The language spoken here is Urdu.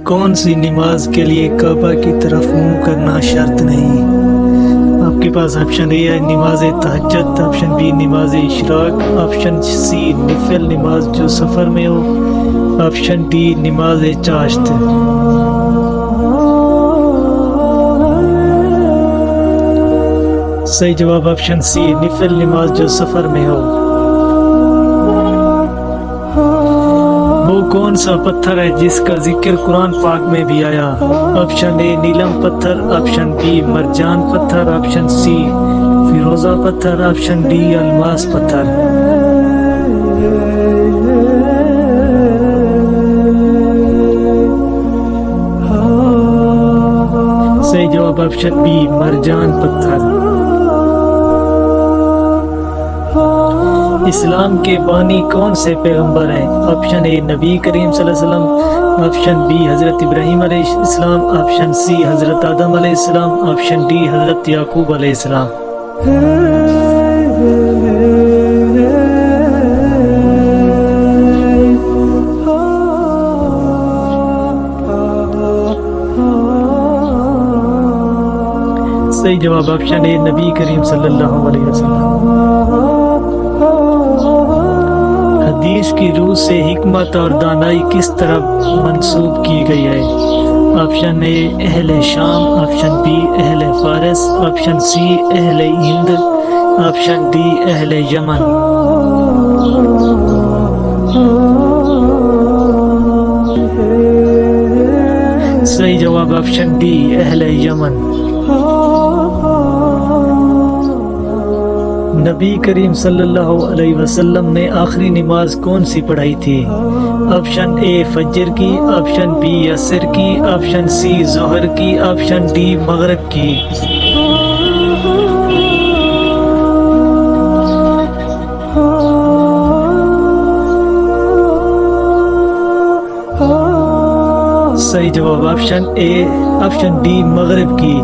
کون سی نماز کے لیے کعبہ کی طرف منہ کرنا شرط نہیں؟ آپ کے پاس آپشن اے ہے نماز تہجد، آپشن بی نماز اشراق، آپشن سی نفل نماز جو سفر میں ہو، آپشن ڈی نماز چاشت۔ صحیح جواب آپشن سی نفل نماز جو سفر میں ہو۔ وہ کون سا پتھر ہے جس کا ذکر قرآن پاک میں بھی آیا؟ آپشن اے نیلم پتھر، آپشن بی مرجان پتھر، آپشن سی فیروزہ پتھر، آپشن ڈی الماس پتھر۔ صحیح جواب آپشن بی مرجان پتھر۔ اسلام کے بانی کون سے پیغمبر ہیں؟ آپشن اے نبی کریم صلی اللہ علیہ وسلم، آپشن بی حضرت ابراہیم علیہ السلام، آپشن سی حضرت آدم علیہ السلام، آپشن ڈی حضرت یعقوب علیہ السلام۔ صحیح جواب آپشن اے نبی کریم صلی اللہ علیہ وسلم۔ حدیث کی روح سے حکمت اور دانائی کس طرح منسوب کی گئی ہے؟ آپشن اے اہل شام، آپشن بی اہل فارس، آپشن سی اہل ہند، آپشن ڈی اہل یمن۔ صحیح جواب آپشن ڈی اہل یمن۔ نبی کریم صلی اللہ علیہ وسلم نے آخری نماز کون سی پڑھائی تھی؟ آپشن اے فجر کی، آپشن بی عصر کی، آپشن سی ظہر کی، آپشن ڈی مغرب کی۔ صحیح جواب آپشن اے، آپشن ڈی مغرب کی۔